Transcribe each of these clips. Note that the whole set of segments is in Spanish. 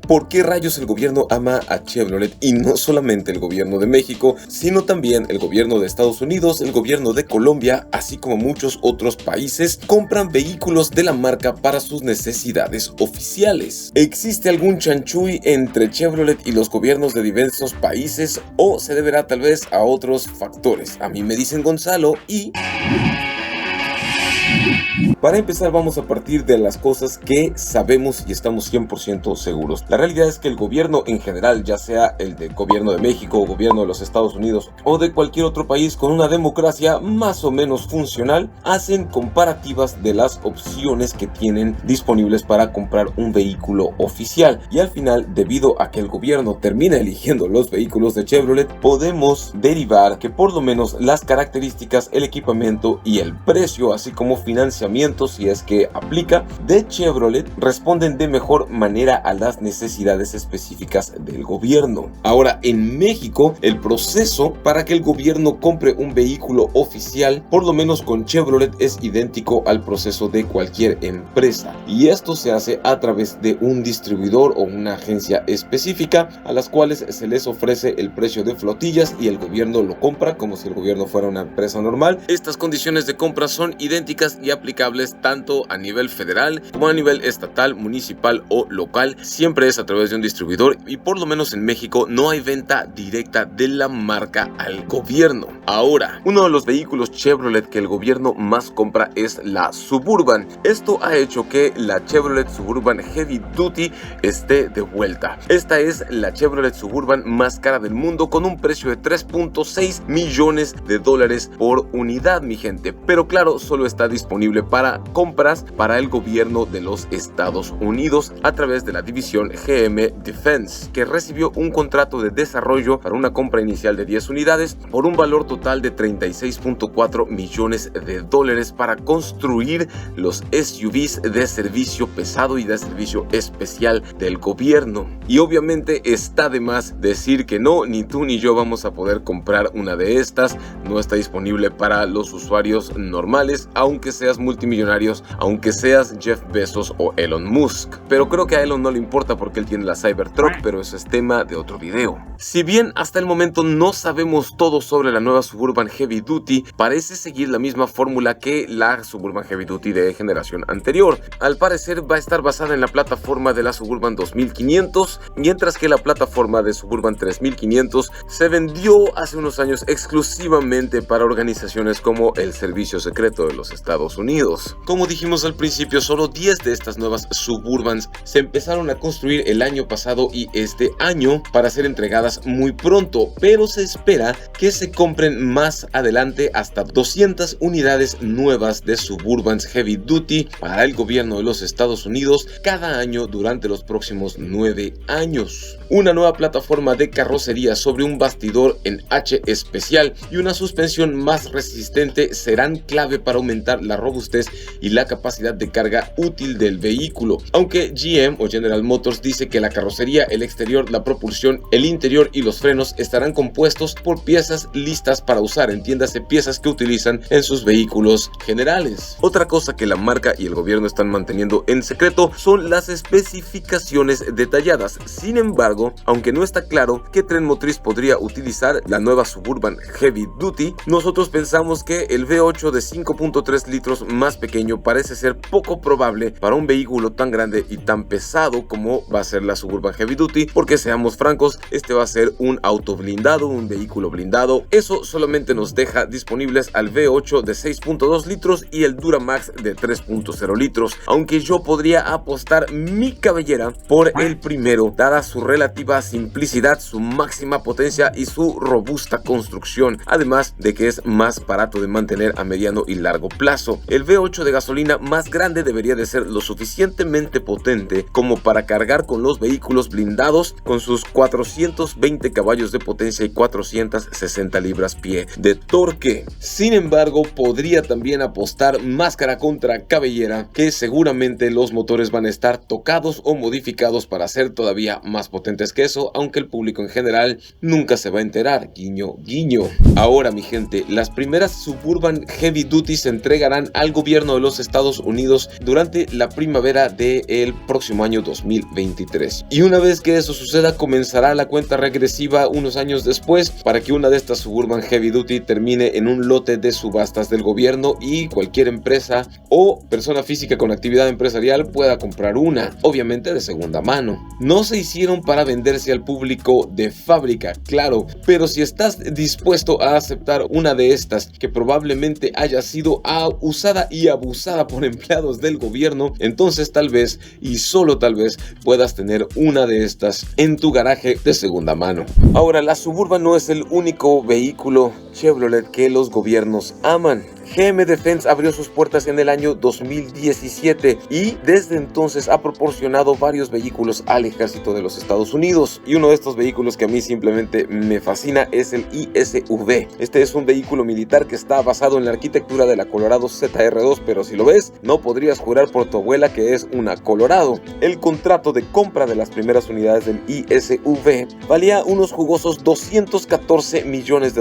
¿Por qué rayos el gobierno ama a Chevrolet? Y no solamente el gobierno de México, sino también el gobierno de Estados Unidos, el gobierno de Colombia, así como muchos otros países, compran vehículos de la marca para sus necesidades oficiales. ¿Existe algún chanchullo entre Chevrolet y los gobiernos de diversos países o se deberá tal vez a otros factores? A mí me dicen Gonzalo y... Para empezar, vamos a partir de las cosas que sabemos y estamos 100% seguros. La realidad es que el gobierno en general, ya sea el del gobierno de México o gobierno de los Estados Unidos o de cualquier otro país con una democracia más o menos funcional, hacen comparativas de las opciones que tienen disponibles para comprar un vehículo oficial. Y al final, debido a que el gobierno termina eligiendo los vehículos de Chevrolet, podemos derivar que por lo menos las características, el equipamiento y el precio, así como financiamiento, si es que aplica, de Chevrolet responden de mejor manera a las necesidades específicas del gobierno. Ahora, en México, el proceso para que el gobierno compre un vehículo oficial, por lo menos con Chevrolet, es idéntico al proceso de cualquier empresa, y esto se hace a través de un distribuidor o una agencia específica a las cuales se les ofrece el precio de flotillas y el gobierno lo compra como si el gobierno fuera una empresa normal. Estas condiciones de compra son idénticas y aplicables tanto a nivel federal como a nivel estatal, municipal o local. Siempre es a través de un distribuidor y por lo menos en México no hay venta directa de la marca al gobierno. Ahora, uno de los vehículos Chevrolet que el gobierno más compra es la Suburban. Esto ha hecho que la Chevrolet Suburban Heavy Duty esté de vuelta. Esta es la Chevrolet Suburban más cara del mundo con un precio de 3.6 millones de dólares por unidad, mi gente. Pero claro, solo está disponible para compras para el gobierno de los Estados Unidos a través de la división GM Defense, que recibió un contrato de desarrollo para una compra inicial de 10 unidades por un valor total de 36.4 millones de dólares para construir los SUVs de servicio pesado y de servicio especial del gobierno. Y obviamente está de más decir que no, ni tú ni yo vamos a poder comprar una de estas. No está disponible para los usuarios normales, aunque seas multimillonarios, aunque seas Jeff Bezos o Elon Musk. Pero creo que a Elon no le importa porque él tiene la Cybertruck, pero eso es tema de otro video. Si bien hasta el momento no sabemos todo sobre la nueva Suburban Heavy Duty, parece seguir la misma fórmula que la Suburban Heavy Duty de generación anterior. Al parecer va a estar basada en la plataforma de la Suburban 2500, mientras que la plataforma de Suburban 3500 se vendió hace unos años exclusivamente para organizaciones como el Servicio Secreto de los Estados Unidos. Como dijimos al principio, solo 10 de estas nuevas Suburbans se empezaron a construir el año pasado y este año para ser entregadas muy pronto, pero se espera que se compren más adelante hasta 200 unidades nuevas de Suburbans Heavy Duty para el gobierno de los Estados Unidos cada año durante los próximos 9 años. Una nueva plataforma de carrocería sobre un bastidor en H especial y una suspensión más resistente serán clave para aumentar la robustez y la capacidad de carga útil del vehículo, aunque GM o General Motors dice que la carrocería, el exterior, la propulsión, el interior y los frenos estarán compuestos por piezas listas para usar, entiéndase piezas que utilizan en sus vehículos generales. Otra cosa que la marca y el gobierno están manteniendo en secreto son las especificaciones detalladas. Sin embargo, aunque no está claro qué tren motriz podría utilizar la nueva Suburban Heavy Duty, nosotros pensamos que el V8 de 5.3 litros más pequeño parece ser poco probable para un vehículo tan grande y tan pesado como va a ser la Suburban Heavy Duty, porque seamos francos, este va a ser un auto blindado, un vehículo blindado. Eso solamente nos deja disponibles al V8 de 6.2 litros y el Duramax de 3.0 litros, aunque yo podría apostar mi cabellera por el primero, dada su relativa simplicidad, su máxima potencia y su robusta construcción, además de que es más barato de mantener a mediano y largo plazo. El V8 de gasolina más grande debería de ser lo suficientemente potente como para cargar con los vehículos blindados con sus 420 caballos de potencia y 460 libras-pie de torque. Sin embargo, podría también apostar máscara contra cabellera que seguramente los motores van a estar tocados o modificados para ser todavía más potentes que eso, aunque el público en general nunca se va a enterar, guiño guiño. Ahora mi gente, las primeras Suburban Heavy Duty se entregarán al gobierno de los Estados Unidos durante la primavera del próximo año 2023. Y una vez que eso suceda, comenzará la cuenta regresiva unos años después para que una de estas Suburban Heavy Duty termine en un lote de subastas del gobierno y cualquier empresa o persona física con actividad empresarial pueda comprar una, obviamente de segunda mano. No se hicieron para venderse al público de fábrica, claro, pero si estás dispuesto a aceptar una de estas que probablemente haya sido usada y abusada por empleados del gobierno, entonces tal vez y solo tal vez puedas tener una de estas en tu garaje de segunda mano. Ahora, la Suburban no es el único vehículo Chevrolet que los gobiernos aman. GM Defense abrió sus puertas en el año 2017 y desde entonces ha proporcionado varios vehículos al ejército de los Estados Unidos, y uno de estos vehículos que a mí simplemente me fascina es el ISV. Este es un vehículo militar que está basado en la arquitectura de la Colorado ZR2, pero si lo ves, no podrías jurar por tu abuela que es una Colorado. El contrato de compra de las primeras unidades del ISV valía unos jugosos $214 millones,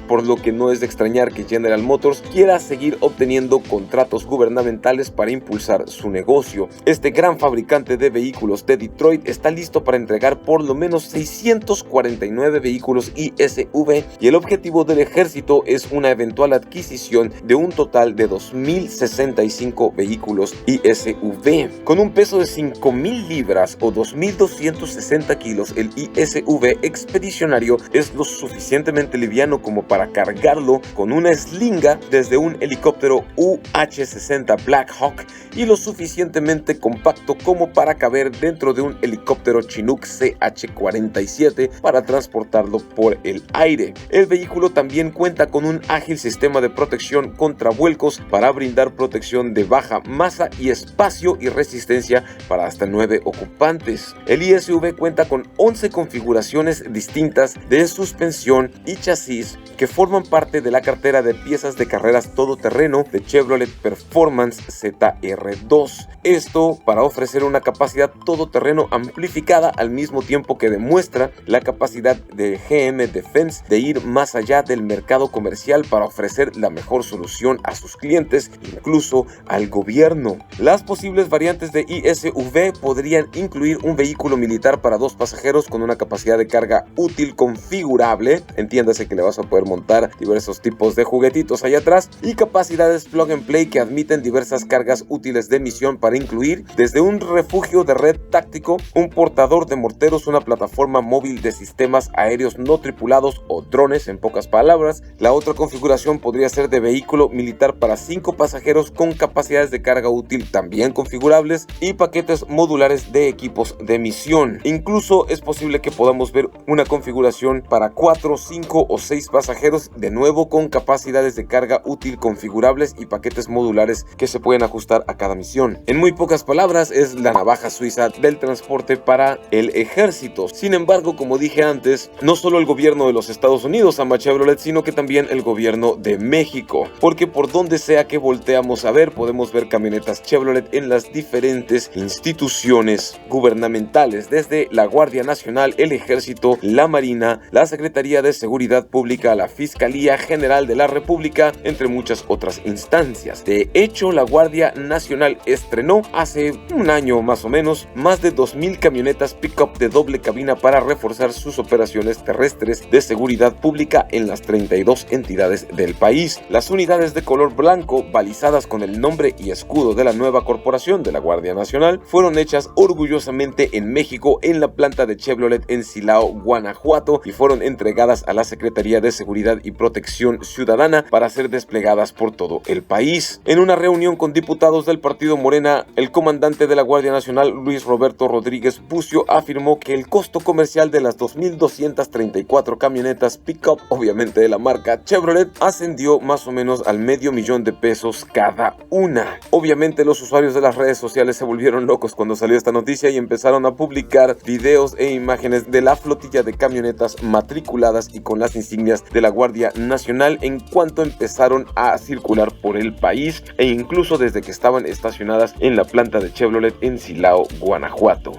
por lo que no es de extrañar que General Motors quiera seguir obteniendo contratos gubernamentales para impulsar su negocio. Este gran fabricante de vehículos de Detroit está listo para entregar por lo menos 649 vehículos ISV, y el objetivo del ejército es una eventual adquisición de un total de 2.065 vehículos ISV. Con un peso de 5.000 libras o 2.260 kilos, el ISV expedicionario es lo suficientemente liviano como para cargarlo con una eslinga desde un helicóptero UH-60 Black Hawk y lo suficientemente compacto como para caber dentro de un helicóptero Chinook CH-47 para transportarlo por el aire. El vehículo también cuenta con un ágil sistema de protección contra vuelcos para brindar protección de baja masa y espacio y resistencia para hasta 9 ocupantes. El ISV cuenta con 11 configuraciones distintas de suspensión y chasis que forman parte de la cartera de piezas de carreras todoterreno de Chevrolet Performance ZR2. Esto para ofrecer una capacidad todoterreno amplificada al mismo tiempo que demuestra la capacidad de GM Defense de ir más allá del mercado comercial para ofrecer la mejor solución a sus clientes, incluso al gobierno. Las posibles variantes de ISV podrían incluir un vehículo militar para 2 pasajeros con una capacidad de carga útil configurable, entiéndase que le vas a poder montar diversos tipos de juguetitos allá atrás, y capacidades plug and play que admiten diversas cargas útiles de misión para incluir desde un refugio de red táctico, un portador de morteros, una plataforma móvil de sistemas aéreos no tripulados o drones, en pocas palabras. La otra configuración podría ser de vehículo militar para 5 pasajeros con capacidades de carga útil también configurables y paquetes modulares de equipos de misión. Incluso es posible que podamos ver una configuración para 4, 5 o 6 pasajeros, de nuevo con capacidades de carga útil configurables y paquetes modulares que se pueden ajustar a cada misión. En muy pocas palabras, es la navaja suiza del transporte para el ejército. Sin embargo, como dije antes, no solo el gobierno de los Estados Unidos ama Chevrolet, sino que también el gobierno de México, porque por donde sea que volteamos a ver, podemos ver camionetas Chevrolet en las diferentes instituciones gubernamentales, desde la Guardia Nacional, el Ejército, la Marina, la Secretaría de Seguridad Pública, la Fiscalía General de la República, entre muchas otras instancias. De hecho, la Guardia Nacional estrenó hace un año más o menos más de 2.000 camionetas pick-up de doble cabina para reforzar sus operaciones terrestres de seguridad pública en las 32 entidades del país. Las unidades de color blanco, balizadas con el nombre y escudo de la nueva corporación de la Guardia Nacional, fueron hechas orgullosamente en México, en la planta de Chevrolet en Silao, Guanajuato, y fueron entregadas a la Secretaría de Seguridad y Protección Ciudadana para ser desplegadas por todo el país. En una reunión con diputados del partido Morena, el comandante de la Guardia Nacional, Luis Roberto Rodríguez Bucio, afirmó que el costo comercial de las 2.234 camionetas pick-up, obviamente de la marca Chevrolet, ascendió más o menos al $500,000 cada una. Obviamente los usuarios de las redes sociales se volvieron locos cuando salió esta noticia y empezaron a publicar videos e imágenes de la flotilla de camionetas matriculadas y con las insignias de la Guardia Nacional en cuanto empezaron a circular por el país, e incluso desde que estaban estacionadas en la planta de Chevrolet en Silao, Guanajuato.